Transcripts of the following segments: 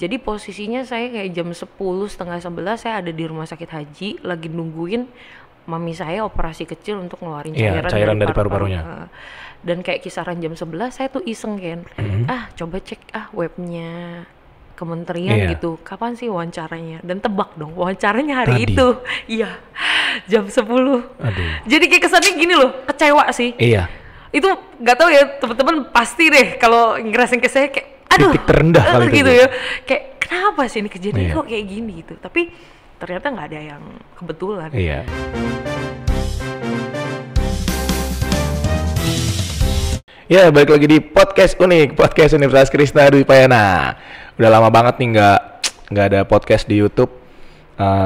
Jadi posisinya saya kayak jam 10, setengah 11 saya ada di rumah sakit haji lagi nungguin mami saya operasi kecil untuk ngeluarin cairan dari paru-parunya. Dan kayak kisaran jam 11 saya tuh iseng kan, coba cek webnya kementerian gitu, kapan sih wawancaranya, dan tebak dong wawancaranya hari Tadi. itu. Iya, jam 10. Aduh. Jadi kayak kesannya gini loh, kecewa sih. Iya. Itu nggak tahu ya teman-teman, pasti deh kalau ngerasain ke saya kayak aduh Titik terendah kali itu, gitu Bu. ya, kayak kenapa sih ini kejadian Iya. kok kayak gini gitu. Tapi ternyata nggak ada yang kebetulan. Iya. Ya, balik lagi di podcast unik, podcast Universitas Krishna Dwi Payana. Udah lama banget nih nggak ada podcast di YouTube.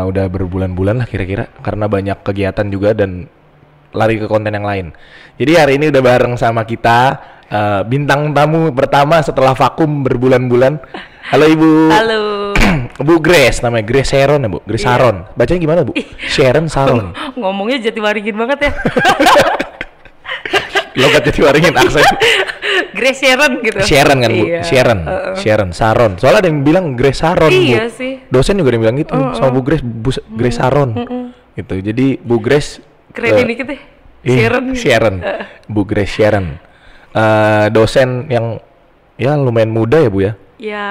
Udah berbulan-bulan lah kira-kira, karena banyak kegiatan juga dan lari ke konten yang lain. Jadi hari ini udah bareng sama kita bintang tamu pertama setelah vakum berbulan-bulan. Halo Ibu. Halo. Bu Grace, namanya Grace Sharon ya Bu? Grace Iya. Sharon. Bacanya gimana Bu? Sharon Sharon. Ngomongnya Jatiwaringin banget ya. Logat Jatiwaringin aksen. Grace Sharon gitu. Sharon kan Bu? Iya. Sharon, Sharon, Sharon. Soalnya ada yang bilang Grace Sharon Bu. Iya sih. Dosen juga ada yang bilang gitu sama Bu Grace, Grace Sharon. Gitu. Jadi Bu Grace Keren dikit deh. Sharon. Sharon. Bu Grace Sharon. Dosen yang ya lumayan muda ya Bu ya. Ya.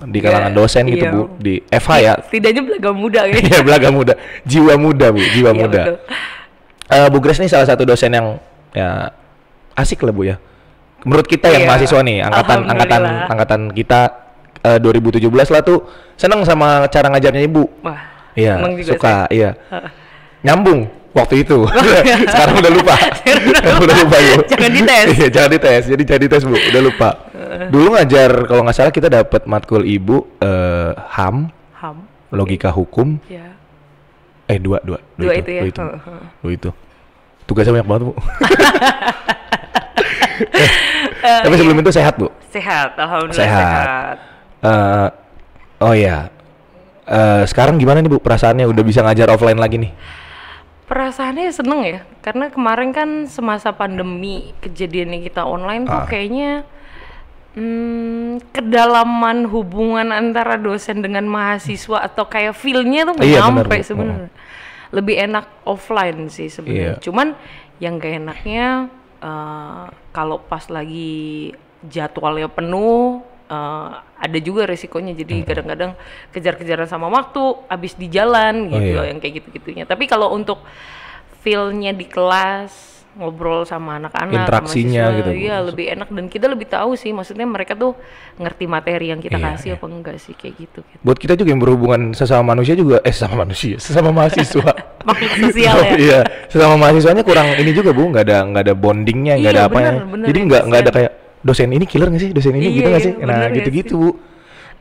Di kalangan dosen gitu iya. Bu, di FH ya. Setidaknya belaga muda gitu. Iya, belaga muda. Jiwa muda Bu, jiwa Iya, muda. betul. Bu Grace ini salah satu dosen yang ya asik lah Bu ya. Menurut kita yang Iya. mahasiswa nih, Alhamdulillah. angkatan kita 2017 lah tuh seneng sama cara ngajarnya Ibu. Wah. Iya, seneng juga suka, saya. iya. Nyambung waktu itu. Sekarang udah lupa. Udah lupa Bu. Jangan dites. Iya, jangan dites. Jadi jangan dites Bu, udah lupa. Dulu ngajar kalau nggak salah kita dapat matkul Ibu HAM, Ham. logika hukum. Ya. Dua Itu ya. Dua itu. Tugasnya banyak banget Bu. Tapi sebelum itu sehat Bu? Sehat, alhamdulillah Sehat. sehat. Oh ya. Sekarang gimana nih Bu perasaannya udah bisa ngajar offline lagi nih? Perasaannya seneng ya, karena kemarin kan semasa pandemi kejadiannya kita online tuh kayaknya kedalaman hubungan antara dosen dengan mahasiswa atau kayak feel-nya tuh nggak Iya, nyampe benar, Bu. sebenarnya. Lebih enak offline sih sebenarnya. Iya. Cuman yang gak enaknya kalau pas lagi jadwalnya penuh, ada juga resikonya. Jadi kadang-kadang kejar-kejaran sama waktu, abis di jalan gitu, iya. yang kayak gitu-gitunya. Tapi kalau untuk feel-nya di kelas, ngobrol sama anak-anak, Interaksinya sama gitu, siswa, iya lebih enak dan kita lebih tahu sih. Maksudnya mereka tuh ngerti materi yang kita Iya, kasih iya. apa enggak sih, kayak gitu. Buat kita juga yang berhubungan sesama manusia juga, sesama mahasiswa. Makhluk sosial ya. Iya, sesama mahasiswanya kurang ini juga Bu, nggak ada bondingnya, nggak Iya, ada apanya. bener, Jadi nggak ada kayak dosen ini killer nggak sih, dosen ini Iya, gitu nggak sih? iya, Nah bener nggak gitu-gitu sih? Bu.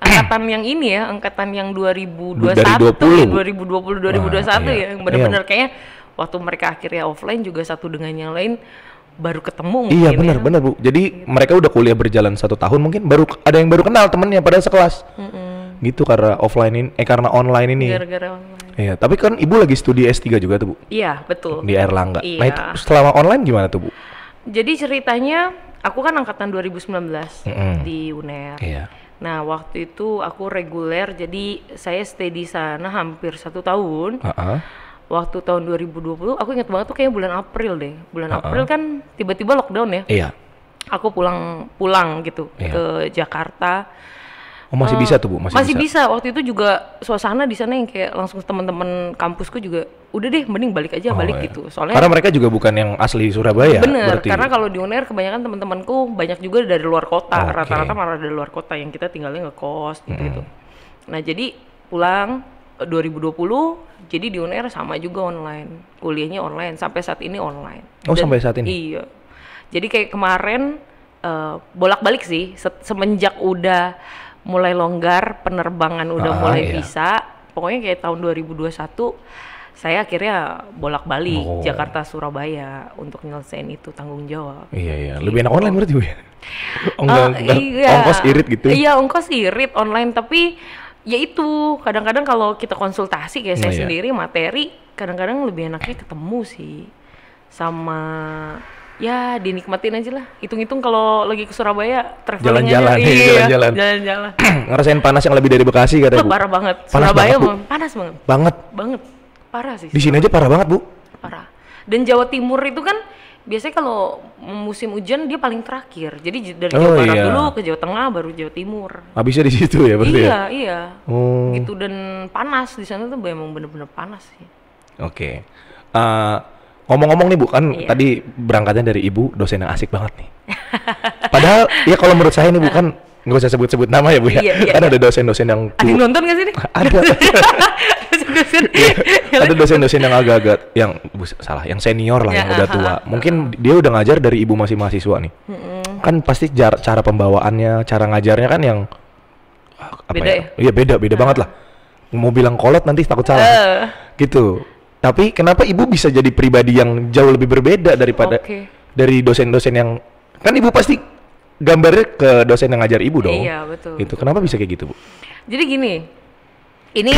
Angkatan yang ini ya, angkatan yang 2021 Dari 20. 2020 2021 Wah, ya, iya. yang benar-benar kayaknya waktu mereka akhirnya offline juga satu dengan yang lain baru ketemu Iya mungkin ya. benar Bu. Jadi mereka udah kuliah berjalan 1 tahun mungkin ada yang baru kenal temennya padahal sekelas. Gitu karena karena online ini. Gara-gara online. Iya, tapi kan Ibu lagi studi S3 juga tuh Bu Iya, betul. di Airlangga. Iya. Nah itu selama online gimana tuh Bu? Jadi ceritanya aku kan angkatan 2019 di UNER. Iya. Nah, waktu itu aku reguler, jadi saya stay di sana hampir 1 tahun. Waktu tahun 2020, aku ingat banget tuh kayak bulan April deh. Bulan April kan tiba-tiba lockdown ya. Iya. Aku pulang gitu Iya. ke Jakarta. Oh masih bisa tuh Bu? Masih bisa. Waktu itu juga suasana di sana yang kayak langsung teman-teman kampusku juga udah deh mending balik aja, balik iya. gitu. Soalnya Karena mereka juga bukan yang asli Surabaya. bener, berarti. karena kalau di UNER kebanyakan teman-temanku banyak juga dari luar kota. Oke. Rata-rata malah dari luar kota yang kita tinggalnya ngekos gitu. Nah, jadi pulang 2020, jadi di UNER sama juga online. Kuliahnya online, sampai saat ini online. Oh, sampai saat ini? Iya. Jadi kayak kemarin bolak-balik sih, semenjak udah mulai longgar, penerbangan udah mulai iya. bisa. Pokoknya kayak tahun 2021, saya akhirnya bolak-balik Jakarta Surabaya untuk nyelesain itu tanggung jawab. Iya. Lebih enak online berarti Bu ya? Iya. Ongkos irit gitu. Iya, ongkos irit online, tapi ya itu kadang-kadang kalau kita konsultasi kayak saya Iya. sendiri materi, kadang-kadang lebih enaknya ketemu sih sama Ya dinikmatin aja lah. Hitung-hitung kalau lagi ke Surabaya traveling Jalan-jalan, aja. iya, Iya, jalan-jalan. jalan-jalan. Ngerasain panas yang lebih dari Bekasi kata Bu. Parah banget. Panas Surabaya banget, Bu. panas banget. Banget. Banget. Parah sih. Di sini aja parah banget Bu. Parah. Dan Jawa Timur itu kan biasanya kalau musim hujan dia paling terakhir. Jadi dari Jawa Barat dulu ke Jawa Tengah baru Jawa Timur. Habisnya di situ ya berarti ya? Iya. Oh. Gitu, dan panas di sana tuh memang bener-bener panas sih. Oke. Ngomong-ngomong nih Bu, kan Iya. tadi berangkatnya dari Ibu dosen yang asik banget nih. Padahal ya kalau menurut saya nih Bu, kan nggak usah sebut-sebut nama ya Bu ya. Iya, Kan iya. ada dosen-dosen yang Ada yang nonton gak sih nih? ada. Dosen-dosen. Ada dosen-dosen yang agak-agak yang yang senior lah, yang Ya, udah tua. Mungkin dia udah ngajar dari Ibu masih mahasiswa nih. Kan pasti cara pembawaannya, cara ngajarnya kan yang apa Beda ya? Iya beda banget lah. Mau bilang kolot nanti takut salah. Gitu. Tapi kenapa Ibu bisa jadi pribadi yang jauh lebih berbeda daripada Oke. dari dosen-dosen yang kan Ibu pasti gambarnya ke dosen yang ngajar Ibu dong. Iya, betul. Gitu. Kenapa bisa kayak gitu, Bu? Jadi gini, ini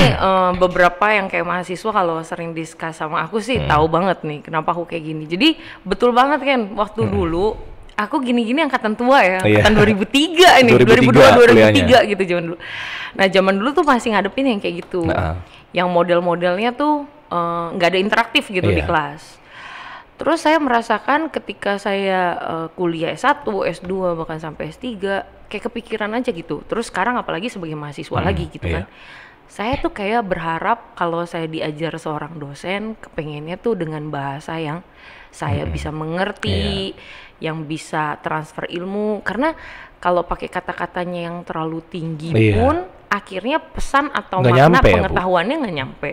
beberapa yang kayak mahasiswa kalau sering discuss sama aku sih tahu banget nih kenapa aku kayak gini. Jadi betul banget kan waktu dulu aku gini-gini angkatan tua ya, Iya. angkatan 2003 ini, 2003 2002 2003 gitu zaman dulu. Nah, zaman dulu tuh masih ngadepin yang kayak gitu. Nah. Yang model-modelnya tuh nggak ada interaktif gitu di Iya. kelas. Terus saya merasakan ketika saya kuliah S1, S2 bahkan sampai S3 kayak kepikiran aja gitu. Terus sekarang apalagi sebagai mahasiswa lagi gitu iya. kan. Saya tuh kayak berharap kalau saya diajar seorang dosen, kepengennya tuh dengan bahasa yang saya bisa mengerti, yang bisa transfer ilmu. Karena kalau pakai kata-katanya yang terlalu tinggi Iya. pun akhirnya pesan atau Nggak makna nyampe ya, Bu? pengetahuannya nggak nyampe.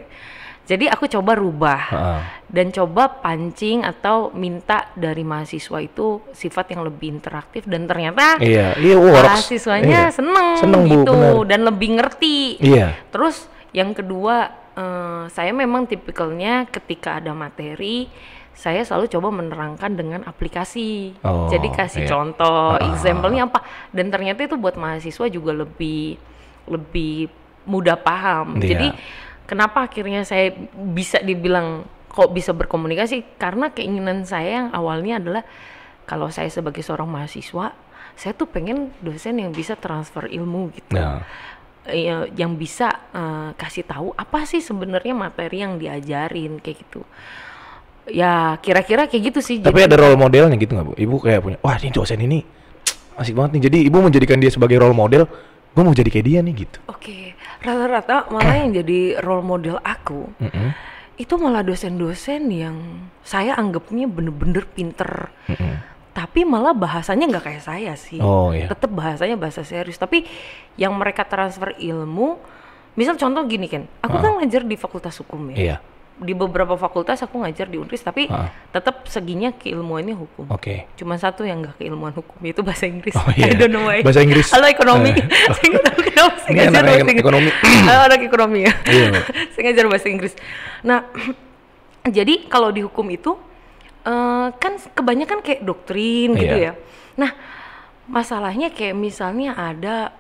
Jadi aku coba rubah dan coba pancing atau minta dari mahasiswa itu sifat yang lebih interaktif, dan ternyata Iya, works. mahasiswanya Iya. seneng Bu, gitu benar. dan lebih ngerti. Iya. Terus yang kedua, saya memang tipikalnya ketika ada materi saya selalu coba menerangkan dengan aplikasi. Oh, Jadi kasih iya. contoh, example-nya apa, dan ternyata itu buat mahasiswa juga lebih mudah paham. Iya. Jadi kenapa akhirnya saya bisa dibilang kok bisa berkomunikasi, karena keinginan saya yang awalnya adalah kalau saya sebagai seorang mahasiswa, saya tuh pengen dosen yang bisa transfer ilmu gitu. Nah. Yang bisa kasih tahu apa sih sebenarnya materi yang diajarin kayak gitu. Ya kira-kira kayak gitu sih. Tapi ada role modelnya gitu nggak Bu? Ibu kayak punya, wah ini dosen ini asik banget nih. Jadi Ibu menjadikan dia sebagai role model. Gue mau jadi kayak dia nih gitu. Oke, rata-rata malah yang jadi role model aku itu malah dosen-dosen yang saya anggapnya bener-bener pinter. Tapi malah bahasanya nggak kayak saya sih. Oh, iya. Tetap bahasanya bahasa serius. Tapi yang mereka transfer ilmu, misal contoh gini kan, aku kan ngajar di Fakultas Hukum ya. Iya. Di beberapa fakultas aku ngajar di Unris, tapi tetap seginya keilmuannya hukum. Oke. Cuma satu yang nggak keilmuan hukum, yaitu bahasa Inggris. Oh, iya. I don't know why. Bahasa Inggris. Halo ekonomi. Saya nggak tahu kenapa saya Ini ngajar anak bahasa Inggris. ekonomi. Anak ekonomi ya. Iya. Saya ngajar bahasa Inggris. Nah, jadi kalau di hukum itu kan kebanyakan kayak doktrin gitu Iya. ya. Nah, masalahnya kayak misalnya ada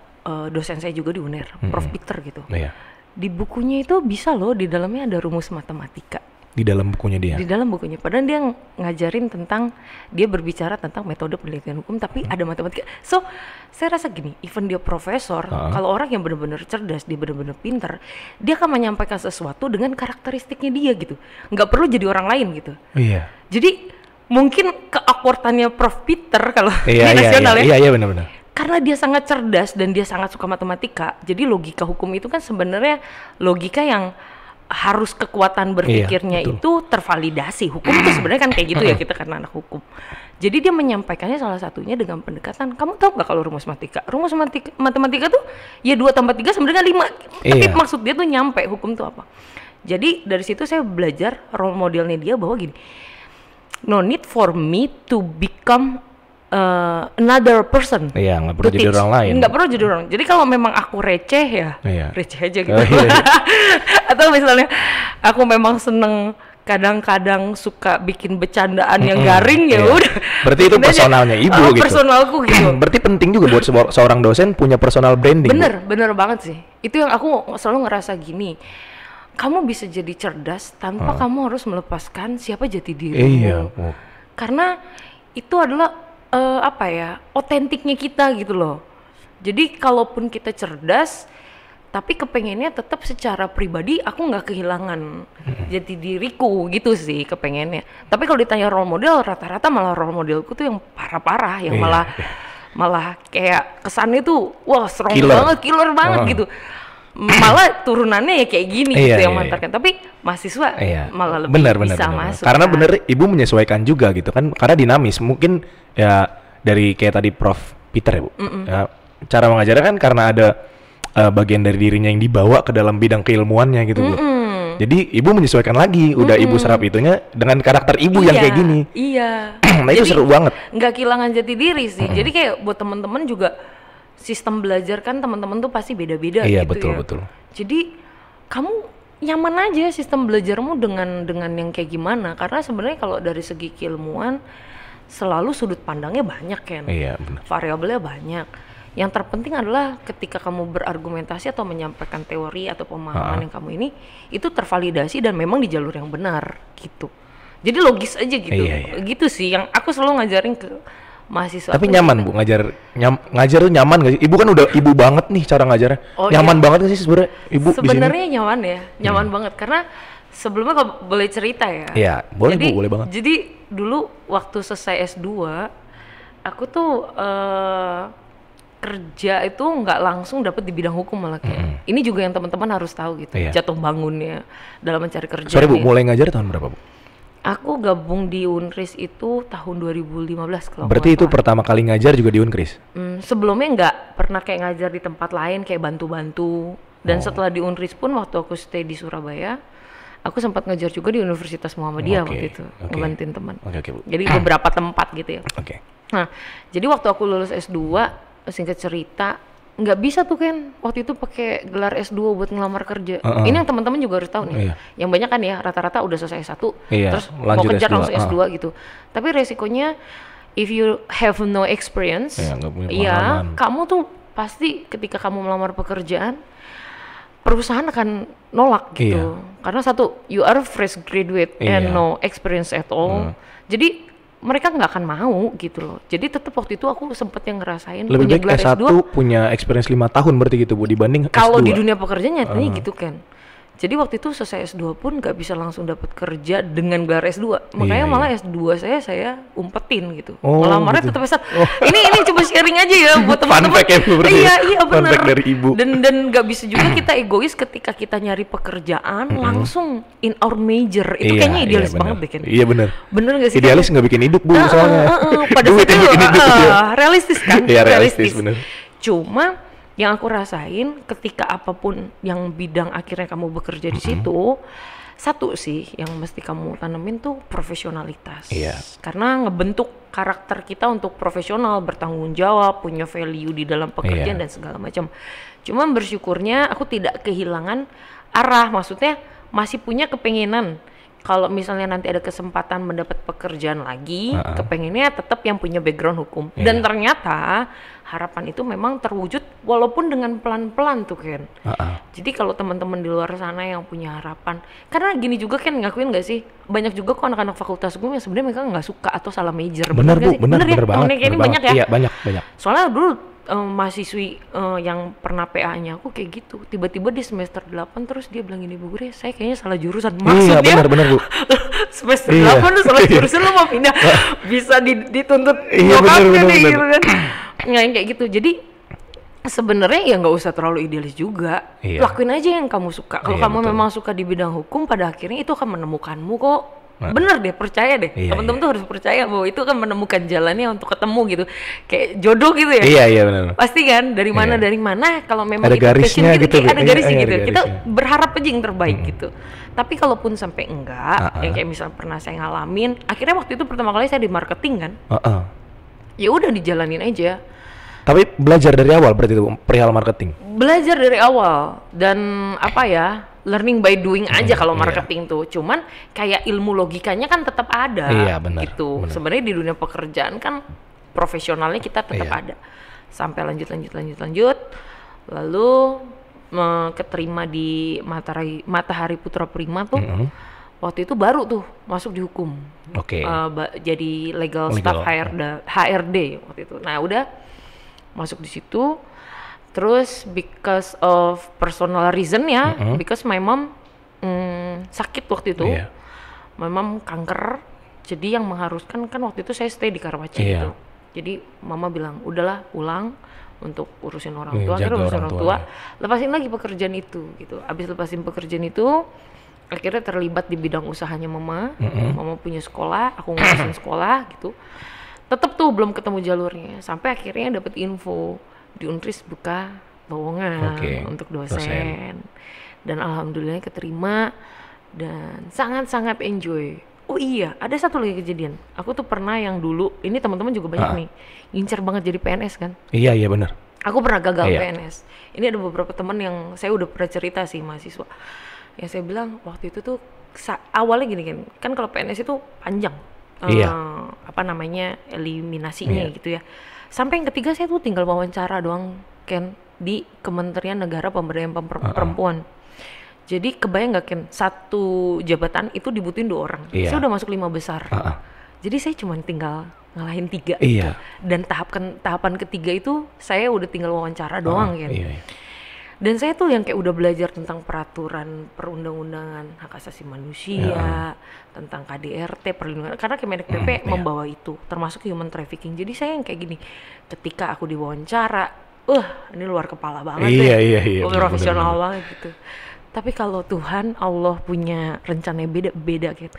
dosen saya juga di UNER, Prof. Peter gitu. Iya. Di bukunya itu bisa loh, di dalamnya ada rumus matematika. Di dalam bukunya dia. Di dalam bukunya, padahal dia ngajarin tentang, dia berbicara tentang metode penelitian hukum, tapi ada matematika. So, saya rasa gini, even dia profesor, kalau orang yang benar-benar cerdas, dia benar-benar pintar, dia akan menyampaikan sesuatu dengan karakteristiknya dia gitu. Nggak perlu jadi orang lain gitu. Iya. Jadi mungkin keawkwardannya Prof. Peter kalau Iya, di nasional ya. Iya, benar-benar. Karena dia sangat cerdas dan dia sangat suka matematika, jadi logika hukum itu kan sebenarnya logika yang harus kekuatan berpikirnya Iya, itu tervalidasi. Hukum itu sebenarnya kan kayak gitu ya, kita karena anak hukum. Jadi dia menyampaikannya salah satunya dengan pendekatan, kamu tahu nggak kalau rumus matematika? Rumus matematika tuh ya 2 tambah 3 sebenarnya 5. Tapi Iya. maksud dia tuh nyampe hukum tuh apa. Jadi dari situ saya belajar role modelnya dia bahwa gini, no need for me to become another person. Iya, nggak perlu to jadi teach. orang lain. Nggak perlu jadi orang. Jadi kalau memang aku receh ya, Iya. receh aja gitu. Oh, iya. Atau misalnya aku memang seneng kadang-kadang suka bikin bercandaan yang garing ya Iya. udah. Berarti itu Bikin aja. personalnya Ibu gitu. Personalku gitu. Berarti penting juga buat seorang dosen punya personal branding. Bu. Bener banget sih. Itu yang aku selalu ngerasa gini. Kamu bisa jadi cerdas tanpa kamu harus melepaskan siapa jati dirimu. Iya. Oh. Karena itu adalah apa ya, otentiknya kita gitu loh. Jadi kalaupun kita cerdas, tapi kepengennya tetap secara pribadi aku nggak kehilangan jati diriku gitu sih kepengennya. Tapi kalau ditanya role model, rata-rata malah role modelku tuh yang parah-parah, yang malah kayak kesannya tuh wah strong banget, killer banget gitu. Malah turunannya ya kayak gini gitu yang mantarkan. Tapi mahasiswa malah lebih bisa masuk. Karena bener ibu menyesuaikan juga gitu kan, karena dinamis. Mungkin ya dari kayak tadi Prof. Peter ya Bu, ya, cara mengajarnya kan karena ada bagian dari dirinya yang dibawa ke dalam bidang keilmuannya gitu Bu. Jadi ibu menyesuaikan lagi, udah ibu serap itunya dengan karakter ibu yang kayak gini. Iya. Nah itu seru banget. Nggak kehilangan jati diri sih. Jadi kayak buat temen-temen juga, sistem belajar kan teman-teman tuh pasti beda-beda gitu betul. Jadi kamu nyaman aja sistem belajarmu dengan yang kayak gimana, karena sebenarnya kalau dari segi keilmuan selalu sudut pandangnya banyak kan. Iya, benar. Variabelnya banyak. Yang terpenting adalah ketika kamu berargumentasi atau menyampaikan teori atau pemahaman yang kamu ini itu tervalidasi dan memang di jalur yang benar gitu. Jadi logis aja gitu. Gitu sih yang aku selalu ngajarin ke mahasiswa. Tapi nyaman Bu ngajar tuh nyaman gak sih? Ibu kan udah ibu banget nih cara ngajarnya. Nyaman banget gak sih sebenarnya ibu? Sebenarnya nyaman ya, nyaman banget karena sebelumnya kalau boleh cerita ya. Iya, boleh Bu, boleh banget. Jadi dulu waktu selesai S2 aku tuh kerja itu nggak langsung dapat di bidang hukum malah kayak. Ini juga yang teman-teman harus tahu gitu. Jatuh bangunnya dalam mencari kerja. Sorry Bu, mulai ngajar tahun berapa Bu? Aku gabung di Unris itu tahun 2015 kalau. Berarti itu pertama kali ngajar juga di Unris? Sebelumnya nggak pernah kayak ngajar di tempat lain kayak bantu-bantu. Dan setelah di Unris pun waktu aku stay di Surabaya, aku sempat ngajar juga di Universitas Muhammadiyah waktu itu, ngebantuin teman. Bu. Jadi beberapa tempat gitu ya. Nah, jadi waktu aku lulus S2, singkat cerita, nggak bisa tuh kan waktu itu pakai gelar S2 buat ngelamar kerja. Ini yang teman-teman juga harus tahu nih. Yang banyak kan ya rata-rata udah selesai S1 terus mau kejar S2. Langsung S2 gitu. Tapi resikonya if you have no experience, kamu tuh pasti ketika kamu melamar pekerjaan perusahaan akan nolak gitu. Karena satu, you are fresh graduate and no experience at all. Jadi mereka nggak akan mau gitu loh. Jadi tetap waktu itu aku sempet yang ngerasain lebih punya baik S1 punya experience 5 tahun berarti gitu Bu dibanding kalau S2. Di dunia pekerjaan nyatanya gitu kan. Jadi waktu itu selesai S2 pun nggak bisa langsung dapat kerja dengan gelar S2. Makanya malah S2 saya umpetin gitu. Ngelamarnya tetap S1. Ini coba sharing aja ya buat teman-teman. Fun fact ya berarti. Iya benar. Fun fact dari ibu. Dan nggak bisa juga kita egois ketika kita nyari pekerjaan langsung in our major. Itu kayaknya idealis banget deh kan. Iya benar. Bener nggak sih? Idealis nggak bikin hidup Bu soalnya. Pada saat itu realistis kan? Iya realistis bener. Cuma yang aku rasain ketika apapun yang bidang akhirnya kamu bekerja di situ, satu sih yang mesti kamu tanemin tuh profesionalitas. Karena ngebentuk karakter kita untuk profesional, bertanggung jawab, punya value di dalam pekerjaan dan segala macam. Cuma bersyukurnya aku tidak kehilangan arah, maksudnya masih punya kepengenan. Kalau misalnya nanti ada kesempatan mendapat pekerjaan lagi, kepengennya tetap yang punya background hukum. Dan ternyata harapan itu memang terwujud walaupun dengan pelan-pelan tuh Ken. Jadi kalau teman-teman di luar sana yang punya harapan, karena gini juga kan ngakuin nggak sih, banyak juga kok anak-anak fakultas hukum yang sebenarnya mereka nggak suka atau salah major. Bener Bu, bener banget. Temennya kayak ini banyak ya. Iya banyak. Soalnya dulu mahasiswi yang pernah PA-nya aku kayak gitu, tiba-tiba di semester 8 terus dia bilang gini, Bu Gure, saya kayaknya salah jurusan. Maksudnya bener Bu. semester 8 lu salah jurusan, lu mau pindah bisa dituntut nyokapnya nih gitu kan. Nah kayak gitu, jadi sebenarnya ya nggak usah terlalu idealis juga. Lakuin aja yang kamu suka. Kalau kamu memang suka di bidang hukum, pada akhirnya itu akan menemukanmu kok. Bener deh, percaya deh. Teman-teman tuh harus percaya bahwa itu akan menemukan jalannya untuk ketemu gitu. Kayak jodoh gitu ya. Iya benar. Pasti kan dari mana kalau memang ada itu garisnya gitu. Ada garisnya gitu. Garisnya. Kita berharap aja yang terbaik gitu. Tapi kalaupun sampai enggak, yang kayak misalnya pernah saya ngalamin, akhirnya waktu itu pertama kali saya di marketing kan. Ya udah dijalanin aja. Tapi belajar dari awal berarti itu perihal marketing. Belajar dari awal dan apa ya? Learning by doing aja kalau marketing tuh. Cuman kayak ilmu logikanya kan tetap ada. Benar, gitu. Sebenarnya di dunia pekerjaan kan profesionalnya kita tetap ada. Sampai lanjut. Lalu keterima di Matahari Putra Prima tuh. waktu itu baru tuh masuk di hukum. Oke. Jadi legal Legal, staff HRD waktu itu. Nah udah masuk di situ, terus because of personal reason ya, because my mom sakit waktu itu, my mom kanker, jadi yang mengharuskan kan waktu itu saya stay di Karawaci gitu. Jadi mama bilang udahlah pulang untuk urusin orang tua, akhirnya urusin orang tua, lepasin lagi pekerjaan itu gitu. Abis lepasin pekerjaan itu, akhirnya terlibat di bidang usahanya mama. Mama punya sekolah, aku ngurusin sekolah gitu. Tetep tuh belum ketemu jalurnya, sampai akhirnya dapet info di Untris buka lowongan untuk dosen. Dan alhamdulillah keterima dan sangat-sangat enjoy. Oh iya, ada satu lagi kejadian. Aku tuh pernah yang dulu, ini teman-teman juga banyak nih, ngincer banget jadi PNS kan? Iya benar. Aku pernah gagal PNS. Ini ada beberapa teman yang saya udah pernah cerita sih, mahasiswa. Yang saya bilang waktu itu tuh awalnya gini kan kalau PNS itu panjang. Apa namanya, eliminasinya gitu ya. Sampai yang ketiga saya tuh tinggal wawancara doang Ken di Kementerian Negara Pemberdayaan Perempuan. Jadi kebayang nggak Ken, satu jabatan itu dibutuhin 2 orang. Saya udah masuk 5 besar. Jadi saya cuma tinggal ngalahin 3 gitu. Dan tahapan ketiga itu saya udah tinggal wawancara doang Ken. Dan saya tuh yang kayak udah belajar tentang peraturan perundang-undangan hak asasi manusia, tentang KDRT, perlindungan, karena Kemenek PP membawa itu, termasuk human trafficking. Jadi saya yang kayak gini, ketika aku diwawancara, ini luar kepala banget profesional banget gitu. Tapi kalau Tuhan, Allah punya rencananya beda gitu.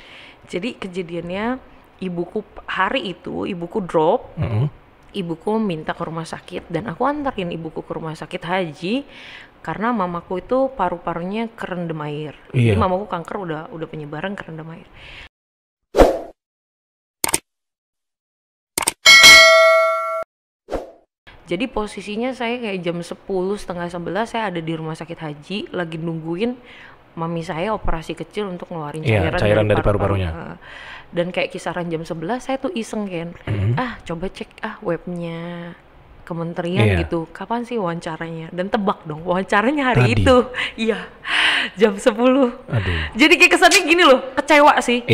Jadi kejadiannya ibuku drop, ibuku minta ke rumah sakit dan aku antarin ibuku ke rumah sakit haji karena mamaku itu paru-parunya kerendam air. Jadi mamaku kanker udah penyebaran kerendam air. Jadi posisinya saya kayak jam 10, setengah 11 saya ada di rumah sakit haji lagi nungguin mami saya operasi kecil untuk ngeluarin cairan dari paru-parunya. Dan kayak kisaran jam 11 saya tuh iseng kan, coba cek webnya kementerian gitu, kapan sih wawancaranya, dan tebak dong wawancaranya hari Tadi. itu. Iya, jam 10. Jadi kayak kesannya gini loh, kecewa sih.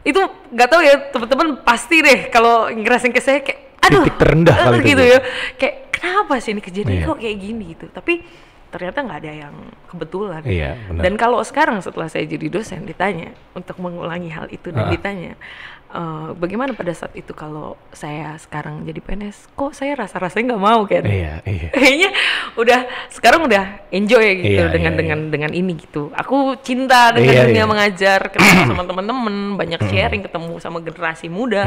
Itu nggak tahu ya teman-teman, pasti deh kalau ngerasain ke saya kayak aduh, titik terendah kali gitu itu. Ya, kayak kenapa sih ini kejadian kok kayak gini gitu. Tapi ternyata nggak ada yang kebetulan. Benar. Dan kalau sekarang setelah saya jadi dosen ditanya untuk mengulangi hal itu dan ditanya bagaimana pada saat itu kalau saya sekarang jadi PNS, kok saya rasa-rasanya nggak mau kan? Kayaknya sekarang udah enjoy gitu dengan ini gitu. Aku cinta dengan dunia mengajar, ketemu sama teman-teman, banyak sharing, ketemu sama generasi muda,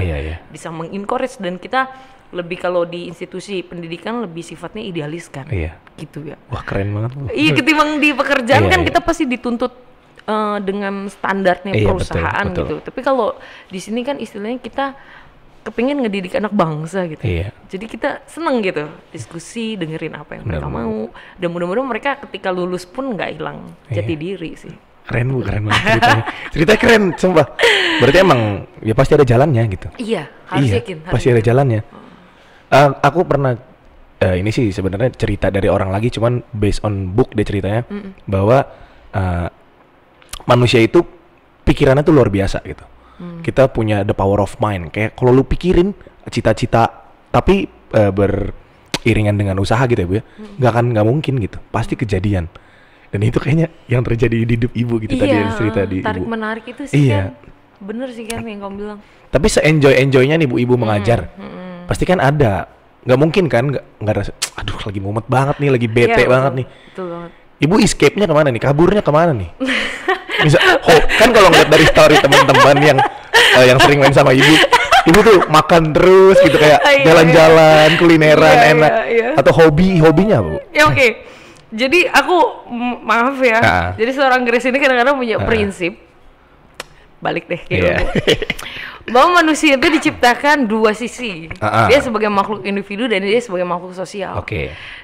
bisa mengencourage, dan kita lebih kalau di institusi pendidikan lebih sifatnya idealis kan, gitu ya. Wah keren banget. Iya, ketimbang di pekerjaan kan kita pasti dituntut dengan standarnya perusahaan betul. Gitu. Tapi kalau di sini kan istilahnya kita kepingin ngedidik anak bangsa gitu. Jadi kita seneng gitu diskusi, dengerin apa yang mereka mau, dan mudah-mudahan mereka ketika lulus pun nggak hilang jati diri sih. Keren banget ceritanya keren, sumpah. Berarti emang ya pasti ada jalannya gitu. Iya, harus yakin. Pasti ada jalannya. Aku pernah ini sih sebenarnya cerita dari orang lagi, cuman based on book dia ceritanya bahwa manusia itu pikirannya tuh luar biasa gitu. Kita punya the power of mind. Kayak kalau lu pikirin cita-cita tapi beriringan dengan usaha gitu ya Bu ya, nggak mungkin gitu, pasti kejadian. Dan itu kayaknya yang terjadi di hidup ibu gitu tadi yang cerita di tarik ibu. Menarik itu sih kan, bener sih kan yang kamu bilang. Tapi se-enjoy-enjoynya nih ibu mengajar, pasti kan ada, nggak mungkin kan nggak rasa, aduh lagi mumet banget nih, lagi bete banget nih. Betul banget. Ibu escape-nya kemana nih? Kaburnya kemana nih? Kan kalau ngeliat dari story teman-teman yang sering main sama ibu tuh makan terus gitu, kayak jalan-jalan, kulineran enak. Atau hobinya Bu? Ya oke. Jadi aku maaf ya. Jadi seorang Grace ini kadang-kadang punya prinsip. Balik deh kayak bahwa manusia itu diciptakan 2 sisi. Dia sebagai makhluk individu dan dia sebagai makhluk sosial.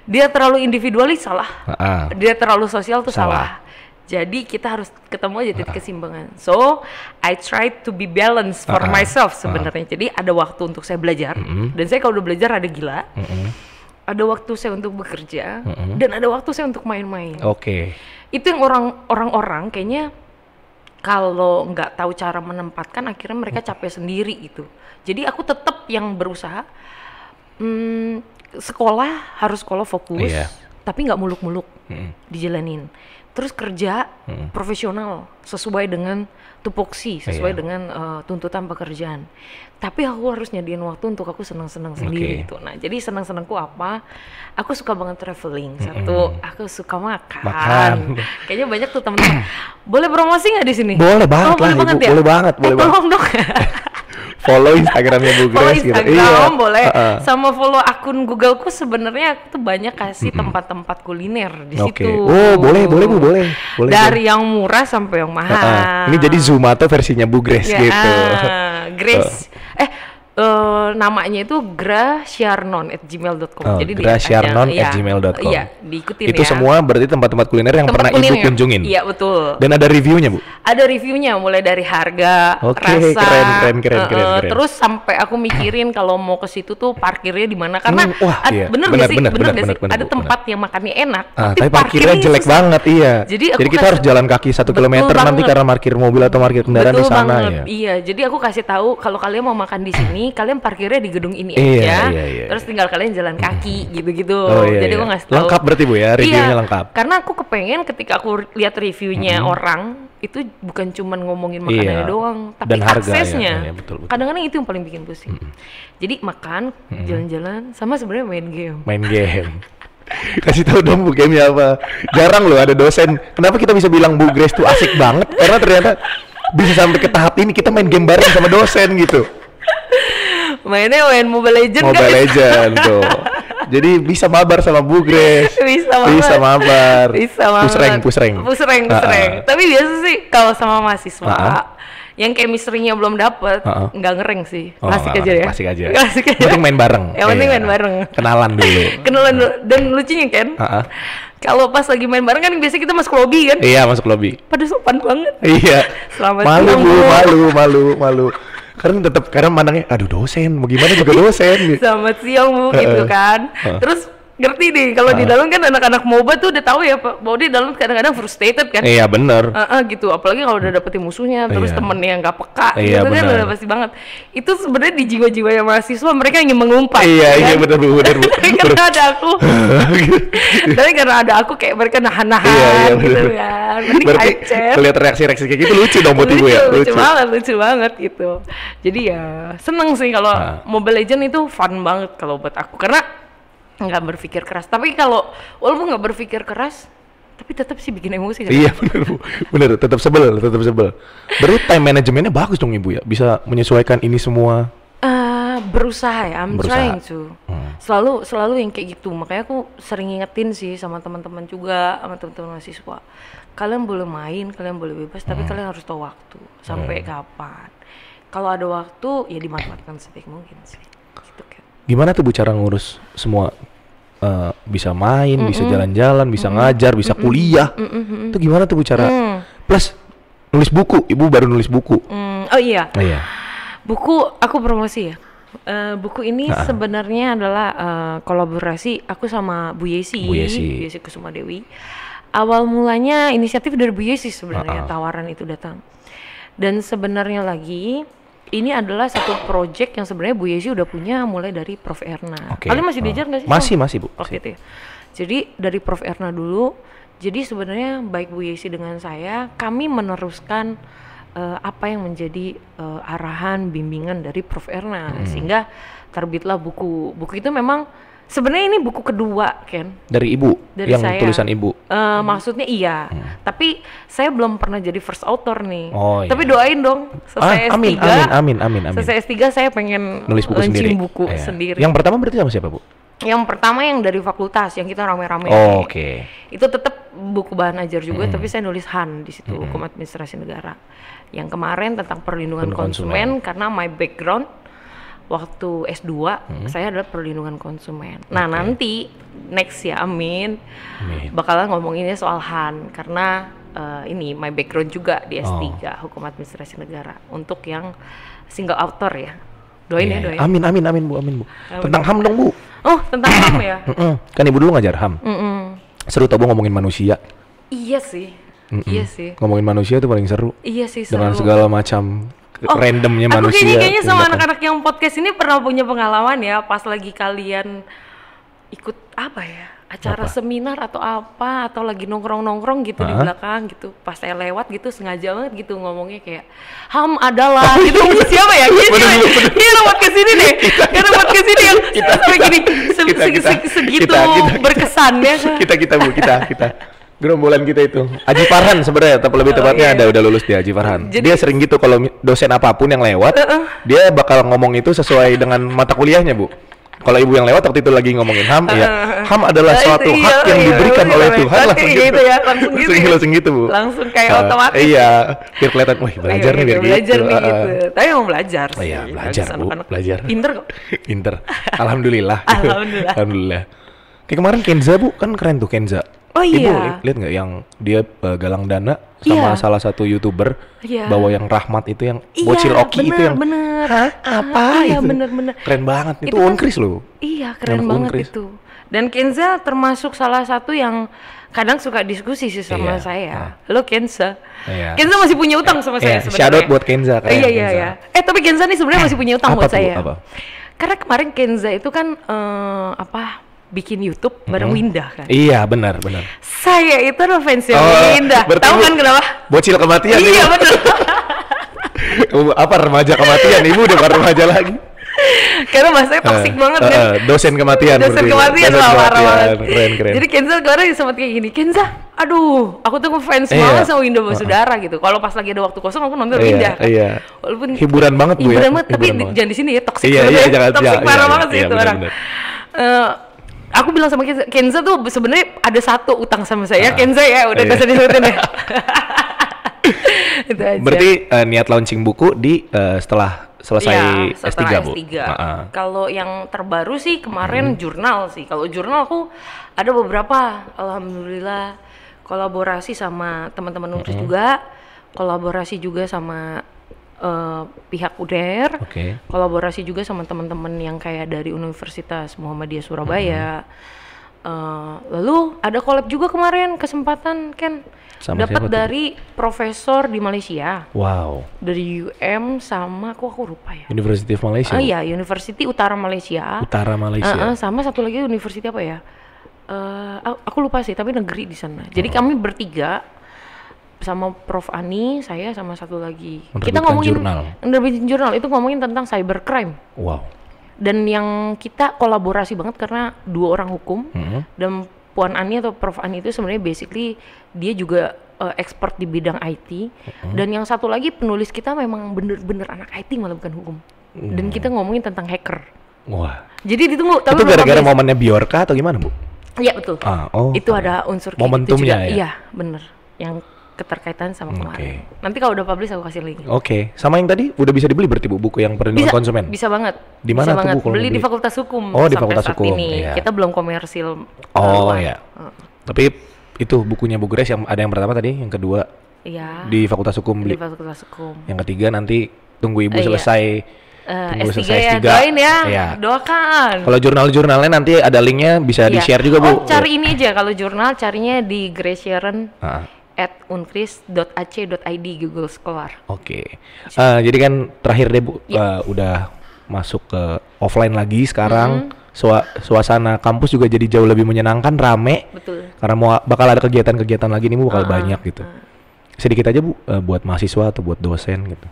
Dia terlalu individualis salah. Dia terlalu sosial tuh salah. Jadi kita harus ketemu aja titik keseimbangan. So I try to be balanced for myself sebenarnya. Jadi ada waktu untuk saya belajar, dan saya kalau udah belajar ada gila. Ada waktu saya untuk bekerja, dan ada waktu saya untuk main-main. Itu yang orang-orang kayaknya kalau nggak tahu cara menempatkan akhirnya mereka capek sendiri gitu. Jadi aku tetap yang berusaha sekolah harus sekolah fokus, tapi nggak muluk-muluk dijalanin. Terus kerja profesional sesuai dengan tupoksi, sesuai dengan tuntutan pekerjaan. Tapi aku harus nyediain waktu untuk aku senang-senang sendiri gitu. Nah, jadi senang-senangku apa? Aku suka banget traveling. Satu, aku suka makan. Kayaknya banyak tuh teman-teman. Boleh promosi nggak di sini? Boleh banget lah, boleh banget Ibu. Ya? Boleh banget, boleh banget. Tolong dong. Follow Instagramnya Bu Follow Grace gitu. Instagram boleh, sama follow akun Googleku. Sebenarnya aku tuh banyak kasih tempat-tempat kuliner di situ. Oh, boleh Bu, boleh. Dari yang murah sampai yang mahal. Ini jadi Zomato versinya Bu Grace gitu. Grace. Namanya itu graciarnon@gmail.com. Jadi graciarnon@gmail.com. Iya, diikutin itu ya. semua berarti tempat-tempat kuliner yang pernah Ibu kunjungin. Iya, betul. Dan ada reviewnya, Bu? Ada reviewnya mulai dari harga, rasa. Keren. Terus sampai aku mikirin kalau mau ke situ tuh parkirnya di mana karena bener nggak sih? Ada tempat yang makannya enak, tapi parkirnya jelek banget, iya. Jadi kita harus jalan kaki 1 kilometer nanti karena parkir mobil atau parkir kendaraan di sana ya. Iya, jadi aku kasih tahu kalau kalian mau makan di sini, kalian parkirnya di gedung ini aja. Terus tinggal kalian jalan kaki gitu-gitu. Jadi aku ngasih tahu. Lengkap berarti Bu ya, reviewnya lengkap. Karena aku kepengen ketika aku lihat reviewnya orang itu bukan cuman ngomongin makanannya doang, tapi dan harga, aksesnya. Betul. Kadang-kadang itu yang paling bikin pusing. Jadi makan, jalan-jalan, sama sebenarnya main game. Kasih tahu dong Bu, gamenya apa? Jarang loh ada dosen. Kenapa kita bisa bilang Bu Grace tuh asik banget? Karena ternyata bisa sampai ke tahap ini kita main game bareng sama dosen gitu. Main Mobile Legends tuh. Jadi bisa mabar sama Bu Grace. Bisa mabar. Pusreng. Tapi biasa sih kalau sama mahasiswa yang chemistry-nya belum dapet, nggak ngereng sih. Klasik aja. Penting main bareng. Main bareng. Kenalan dulu. Dan lucunya kan, kalau pas lagi main bareng kan biasanya kita masuk lobby kan? Iya, masuk lobby. Pada sopan banget. Iya. Selamat siang, malu. Karena mandangnya, aduh dosen, mau gimana juga dosen gitu. Selamat siang Bu, gitu kan. Terus ngerti deh, kalau di dalam kan anak-anak MOBA tuh udah tahu ya Pak, bahwa di dalam kadang-kadang frustrated kan. Iya bener. Gitu, apalagi kalau udah dapetin musuhnya, terus temennya nggak peka, gitu kan udah pasti banget. Itu sebenarnya di jiwa-jiwa yang mahasiswa mereka ingin mengumpat. Iya bener Bu. Karena ada aku. Tapi karena ada aku kayak mereka nahan-nahan gitu kan. Berarti kelihatan reaksi-reaksi kayak gitu lucu dong buat Ibu ya. Lucu banget gitu. Jadi ya seneng sih kalau Mobile Legends itu fun banget kalau buat aku, karena nggak berpikir keras. Tapi kalau walaupun nggak berpikir keras, tapi tetap sih bikin emosi kan? Iya bener, tetap sebel. Berarti time manajemennya bagus dong Ibu ya, bisa menyesuaikan ini semua. Berusaha ya, I'm trying to. Selalu yang kayak gitu. Makanya aku sering ingetin sih sama teman-teman juga, sama teman-teman mahasiswa. Kalian boleh main, kalian boleh bebas, tapi kalian harus tahu waktu. Sampai kapan. Kalau ada waktu, ya dimanfaatkan sebaik mungkin sih. Gitu kan. Gimana tuh Bu cara ngurus semua? Bisa main, bisa jalan-jalan, bisa ngajar, bisa kuliah. Itu gimana tuh Bu cara? Plus nulis buku, Ibu baru nulis buku. Oh iya. Buku aku promosi ya. Buku ini sebenarnya adalah kolaborasi aku sama Bu Yesi Kusuma Dewi. Awal mulanya inisiatif dari Bu Yesi sebenarnya, tawaran itu datang. Dan sebenarnya lagi ini adalah satu project yang sebenarnya Bu Yesi udah punya mulai dari Prof Erna. Kalian masih diajar nggak sih? Masih Bu. Oke ya. Jadi dari Prof Erna dulu. Jadi sebenarnya baik Bu Yesi dengan saya, kami meneruskan apa yang menjadi arahan bimbingan dari Prof Erna, sehingga terbitlah buku. Buku itu memang sebenarnya ini buku kedua kan dari Ibu, dari yang saya. Tulisan Ibu. Maksudnya iya, tapi saya belum pernah jadi first author nih. Tapi Iya. doain dong selesai S3. Amin. Selesai S3 saya pengen nulis buku sendiri. Yang pertama berarti sama siapa Bu? Yang pertama yang dari fakultas yang kita rame-rame. Itu tetap buku bahan ajar juga, tapi saya nulis HAN di situ, Hukum Administrasi Negara. Yang kemarin tentang perlindungan konsumen karena my background waktu S2 saya adalah perlindungan konsumen. Nah, nanti next ya, amin. Bakalan ngomonginnya soal HAN karena ini my background juga di S3 Hukum Administrasi Negara untuk yang single author ya. Doain ya, doain. Amin Bu. Tentang HAM dong Bu. Oh, tentang HAM ya. Kan Ibu dulu ngajar HAM. Seru tau Bu ngomongin manusia. Iya sih. Iya sih. Ngomongin manusia tuh paling seru. Iya sih, Dengan seru. segala macam randomnya Aku manusia. kayaknya sama tindakan. anak-anak yang podcast ini pernah punya pengalaman ya, pas lagi kalian ikut apa ya, acara seminar atau apa, atau lagi nongkrong-nongkrong gitu di belakang gitu, pas saya lewat gitu sengaja banget gitu ngomongnya kayak Ham adalah gitu. Siapa ya? Dia lewat ke sini deh. Dia lewat ke sini yang sampai gini segitu berkesannya. Kita Bu, kita. Gerombolan kita itu. Aji Farhan sebenarnya, tapi lebih tepatnya ada udah lulus dia Aji Farhan. Dia sering gitu kalau dosen apapun yang lewat, dia bakal ngomong itu sesuai dengan mata kuliahnya, Bu. Kalau ibu yang lewat waktu itu lagi ngomongin HAM, ya HAM adalah suatu hak yang diberikan oleh Tuhan, langsung gitu ya, langsung gitu Bu. Langsung kayak otomatis. Iya, biar kelihatan, wih belajar nih biar belajar gitu. nih gitu. Tapi emang belajar sih. Iya belajar Bu, belajar. Pinter kok. Pinter, alhamdulillah. Alhamdulillah. Kayak kemarin Kenza Bu, kan keren tuh Kenza. Oh Ibu iya. lihat nggak yang dia galang dana sama salah satu YouTuber bawa yang Rahmat itu yang bocil Oki itu yang bener. Apa iya, itu? bener. Keren banget itu kan- Unkris loh. Iya, keren Yang banget Unkris. itu. Dan Kenza termasuk salah satu yang kadang suka diskusi sih sama Iya. saya. Lo Kenza. Iya. Kenza masih punya utang sama saya sebenarnya. Shout out buat Kenza keren. Iya. Tapi Kenza nih sebenarnya masih punya utang Apa buat tuh, saya. apa? Karena kemarin Kenza itu kan bikin YouTube bareng Winda kan. Iya benar. Saya itu adalah fansnya Oh, Winda. berarti Tahu Bu, kan kenapa? Bocil kematian. Iya Ibu. betul. Apa remaja kematian? Ibu udah bukan remaja lagi. Karena bahasanya toksik banget kan. Dosen kematian. Dosen berarti. kematian Dosen lah, parah banget. Keren. Jadi Kenza kemarin sempat kayak gini, Kenza, aduh, aku tuh ngefans banget sama Winda Basudara gitu. Kalau pas lagi ada waktu kosong aku nonton Winda kan. Iya. Walaupun Hiburan banget Bu ya. hiburan banget, tapi Hiburan banget. jangan di sini ya, toksik Iya, banget ya. jangan, Toksik parah iya, banget sih iya, itu orang. Aku bilang sama Kenza tuh sebenarnya ada satu utang sama saya, Kenza ya, udah gak usah disebutin ya. Itu aja. Berarti niat launching buku di setelah selesai S3 Bu. Kalau yang terbaru sih kemarin jurnal sih. Kalau jurnal aku ada beberapa, alhamdulillah kolaborasi sama teman-teman Unkris juga, kolaborasi juga sama pihak UNER, kolaborasi juga sama teman-teman yang kayak dari Universitas Muhammadiyah Surabaya. Lalu ada collab juga kemarin kesempatan kan dapat dari profesor di Malaysia. Wow. Dari UM sama aku lupa ya. University of Malaysia. Iya, University Utara Malaysia. Sama satu lagi university apa ya? Aku lupa sih, tapi negeri di sana. Jadi kami bertiga sama Prof Ani, saya sama satu lagi. Kita ngomongin jurnal itu ngomongin tentang cybercrime. Wow. Dan yang kita kolaborasi banget karena dua orang hukum dan Puan Ani atau Prof Ani itu sebenarnya basically dia juga expert di bidang IT dan yang satu lagi penulis kita memang bener-bener anak IT malah bukan hukum. Dan kita ngomongin tentang hacker. Wah. Jadi ditunggu. Itu gara-gara momennya Bjorka atau gimana Bu? Iya betul. Itu ada unsur kayak momentumnya gitu juga. ya? Iya bener. Yang keterkaitan sama kemarin. Nanti kalau udah publish aku kasih link. Sama yang tadi udah bisa dibeli berarti Bu buku yang perlindungan konsumen? Bisa banget. Di mana tuh Bu? Beli di Fakultas Hukum. Di Fakultas Hukum. Ini. Iya. Kita belum komersil. Iya. Tapi itu bukunya Bu Grace yang ada yang pertama tadi, yang kedua di Fakultas Hukum beli. Di Fakultas Hukum. Yang ketiga nanti tunggu Ibu selesai S3 ya, doain ya, doakan. Kalau jurnal-jurnalnya nanti ada linknya bisa di-share juga Bu. Cari ini aja, kalau jurnal carinya di Grace Sharon @unkris.ac.id Google Scholar. Jadi kan terakhir deh Bu, udah masuk ke offline lagi sekarang. Suasana kampus juga jadi jauh lebih menyenangkan, rame. Betul. Karena bakal ada kegiatan-kegiatan lagi nih Bu, bakal banyak gitu. Sedikit aja Bu, buat mahasiswa atau buat dosen gitu.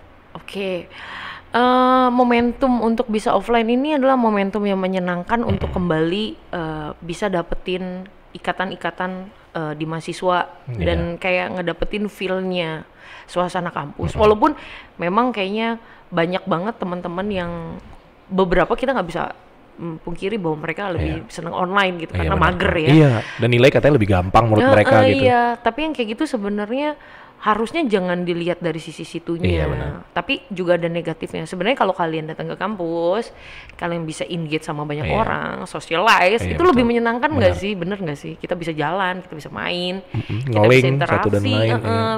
Momentum untuk bisa offline ini adalah momentum yang menyenangkan untuk kembali bisa dapetin ikatan-ikatan di mahasiswa dan kayak ngedapetin feel-nya suasana kampus. Walaupun memang kayaknya banyak banget teman-teman yang beberapa kita nggak bisa pungkiri bahwa mereka lebih seneng online gitu karena mager ya. Iya, dan nilai katanya lebih gampang menurut mereka gitu. Iya, tapi yang kayak gitu sebenarnya harusnya jangan dilihat dari sisi situnya, tapi juga ada negatifnya. Sebenarnya kalau kalian datang ke kampus, kalian bisa engage sama banyak orang, socialize, itu lebih menyenangkan nggak sih? Bener nggak sih? Kita bisa jalan, kita bisa main, kita bisa interaksi,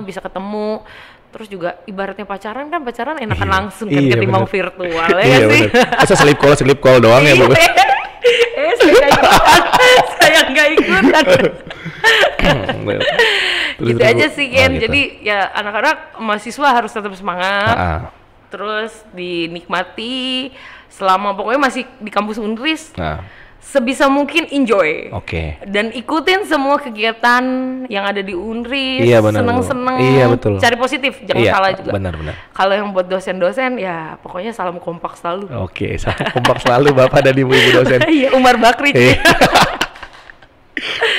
bisa ketemu. Terus juga ibaratnya pacaran enakan langsung kan ketimbang virtual ya sih. Masa sleep call doang ya Bu? Saya nggak ikutan. Terus, Gitu aja sih Ken. gitu. Jadi ya anak-anak mahasiswa harus tetap semangat. Ah, Terus dinikmati selama pokoknya masih di kampus Unris. nah, Sebisa mungkin enjoy. oke. Dan ikutin semua kegiatan yang ada di Unris. Iya, benar, Bu. Seneng-seneng. Iya, betul. Cari positif, jangan Iya, salah juga. benar-benar. Kalau yang buat dosen-dosen ya pokoknya salam kompak selalu. Oke, salam kompak selalu Bapak dan Ibu-ibu dosen. Iya, Umar Bakri. Iya.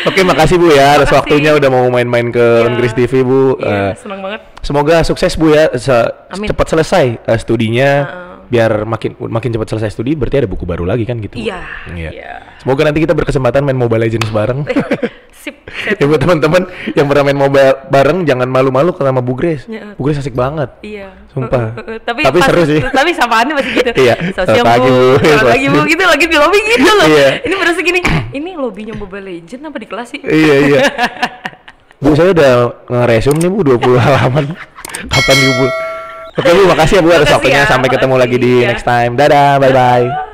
Oke, makasih Bu ya atas Makasih. waktunya udah mau main-main ke Iya. Unkris TV Bu. Iya, seneng banget. Semoga sukses Bu ya, Amin. cepat selesai studinya. Biar makin cepat selesai studi, berarti ada buku baru lagi kan gitu. Bu? Iya. Iya. Iya. Semoga nanti kita berkesempatan main Mobile Legends bareng. Sip. Ya buat teman-teman yang pernah main mobile bareng, jangan malu-malu sama Bu Grace. Ya. Bu Grace asik banget. Iya. Sumpah. Tapi Seru sih. Tapi sapaannya masih gitu. Iya. Sosial Selamat pagi, Bu. Selamat pagi Bu, gitu lagi di lobby gitu loh. Iya. Ini berasa gini. Ini lobbynya Mobile Legend apa di kelas sih? Iya, iya. Bu, saya udah nge-resume nih Bu 20 halaman. Kapan Bu? Oke Bu, makasih ya Bu atas Makasih waktunya. ya, Sampai ketemu makasih. lagi di Iya. next time. Dadah, bye-bye.